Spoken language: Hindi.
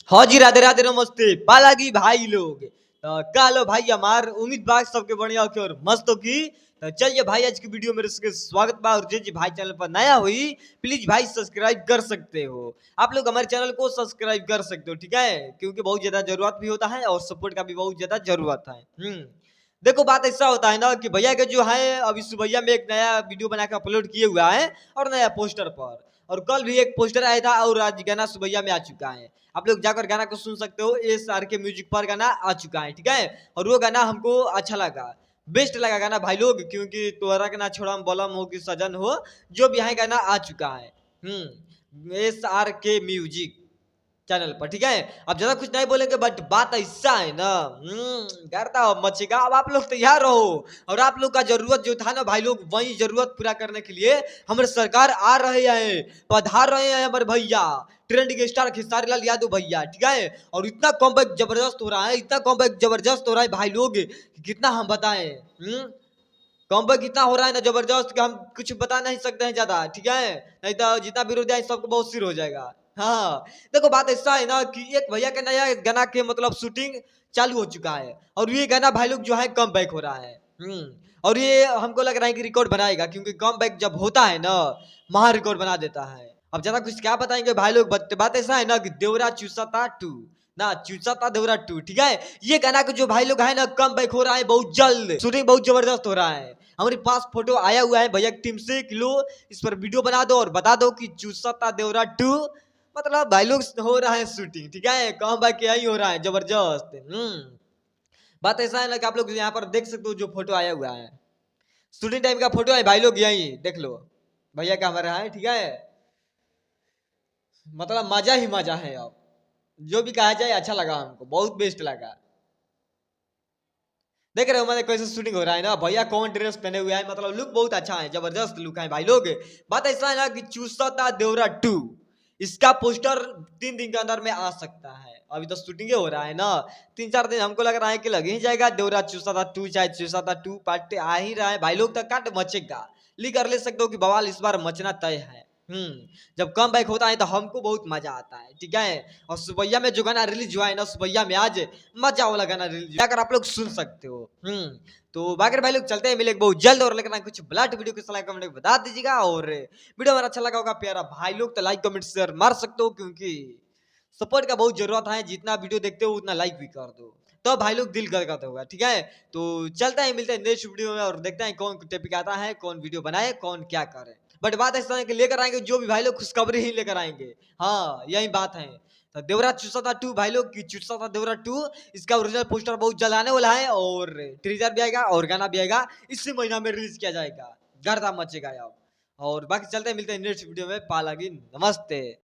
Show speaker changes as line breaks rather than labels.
हाँ जी, राधे राधे नमस्ते पालागी भाई लोग। तो कालो भाई हमार उम्मीद बा सबके बढ़िया होके और मस्त हो की। तो चलिए भाई आज की वीडियो में इसके स्वागत बा। और जी भाई चैनल पर नया हुई प्लीज भाई सब्सक्राइब कर सकते हो। आप लोग हमारे चैनल को सब्सक्राइब कर सकते हो, ठीक है, क्योंकि बहुत ज्यादा जरूरत भी होता है और सपोर्ट का भी बहुत ज्यादा जरूरत है। देखो बात ऐसा होता है ना कि भैया के जो है अभी सुबह में एक नया वीडियो बना के अपलोड किए हुआ है और नया पोस्टर पर। और कल भी एक पोस्टर आया था और आज गाना सुबह में आ चुका है। आप लोग जाकर गाना को सुन सकते हो। SR के म्यूजिक पर गाना आ चुका है, ठीक है। और वो गाना हमको अच्छा लगा, बेस्ट लगा गाना भाई लोग, क्योंकि तोहरा के ना छोड़ा बलम हो कि सजन हो, जो भी है गाना आ चुका है। SR के म्यूजिक चैनल पर, ठीक है। अब ज्यादा कुछ नहीं बोलेंगे बट बात ऐसा है ना, करता मचेगा। अब आप लोग तैयार रहो। और आप लोग का जरूरत जो था ना भाई लोग, वही जरूरत पूरा करने के लिए हमारे सरकार आ रहे हैं, पधार रहे हैं हमारे भैया ट्रेंडिंग स्टार खेसारी लाल यादव भैया, ठीक है। और इतना कॉम्बैक जबरदस्त हो रहा है, इतना कॉम्बैक जबरदस्त हो रहा है भाई लोग, कितना हम बताएं। कॉम्बैक इतना हो रहा है ना जबरदस्त कि हम कुछ बता नहीं सकते हैं ज्यादा, ठीक है। नहीं तो जितना विरोधी है सबको बहुत सिर हो जाएगा। हाँ, देखो बात ऐसा है ना कि एक भैया के नया गाना के मतलब शूटिंग चालू हो चुका है और ये गाना भाई लोग जो है कम बैक हो रहा है। और ये हमको लग रहा है कि रिकॉर्ड बनाएगा, क्योंकि कम बैक जब होता है ना महा रिकॉर्ड बना देता है। अब ज्यादा कुछ क्या बताएंगे भाई लोग, बात ऐसा है ना कि देवरा चूसता टू ना चूसता देवरा टू, ठीक है। ये गाना के जो भाई लोग है ना कम बैक हो रहा है बहुत जल्द, शूटिंग बहुत जबरदस्त हो रहा है। हमारे पास फोटो आया हुआ है भैया टीम से कि लो इस पर वीडियो बना दो और बता दो कि चूसता देवरा टू मतलब भाई लोग हो रहा है शूटिंग, ठीक है। कम बैक यही हो रहा है जबरदस्त। बात ऐसा है ना कि आप लोग यहाँ पर देख सकते हो जो फोटो आया हुआ है, शूटिंग टाइम का फोटो है भाई लोग, यही देख लो भैया का हमारा है, ठीक है। मतलब मजा ही मजा है। अब जो भी कहा जाए अच्छा लगा, हमको बहुत बेस्ट लगा। देख रहे हो मैंने कैसे शूटिंग हो रहा है ना, भैया कौन ड्रेस पहने हुए हैं, मतलब लुक बहुत अच्छा है, जबरदस्त लुक है भाई लोग। बात ऐसा है ना कि चूसता देवरा टू इसका पोस्टर 3 दिन के अंदर में आ सकता है। अभी तो शूटिंग हो रहा है ना, 3-4 दिन हमको लग रहा है कि लग ही जाएगा। देवरा चूसता टू चाहे चूसता टू पार्ट आ ही रहा है भाई लोग, तक काट मचेगा। ली कर ले सकते हो कि बवाल इस बार मचना तय है। जब कम बैक होता है तो हमको बहुत मजा आता है, ठीक है। और सुबैया में जो गाना रिलीज हुआ है ना, सुबैया में आज मजा वाला गाना रिलीज जाकर आप लोग सुन सकते हो। तो बाकी भाई लोग चलते हैं, मिलेंगे बहुत जल्द। और लेकिन कुछ ब्लड वीडियो के सलाह कमेंट में बता दीजिएगा। और वीडियो हमारा अच्छा लगा होगा प्यारा भाई लोग तो लाइक कमेंट शेयर मार सकते हो, क्योंकि सपोर्ट का बहुत जरूरत है। जितना वीडियो देखते हो उतना लाइक भी कर दो तो भाई लोग दिल गदगद होगा, ठीक है। तो चलते हैं, मिलते हैं नेक्स्ट वीडियो में और देखते हैं कौन टॉपिक आता है, कौन वीडियो बनाए, कौन क्या करे। बट बात ऐसा है कि लेकर आएंगे जो भी भाई लोग खुशखबरी ही लेकर आएंगे। हाँ यही बात है। तो देवरा चूसता टू भाई लोग की चूसता देवरा टू इसका ओरिजिनल पोस्टर बहुत जल्द आने वाला है और ट्रीजर भी आएगा और गाना भी आएगा, इसी महीना में रिलीज किया जाएगा। गर्दा मचेगा अब। और बाकी चलते हैं, मिलते हैं नेक्स्ट वीडियो में। पालागी नमस्ते।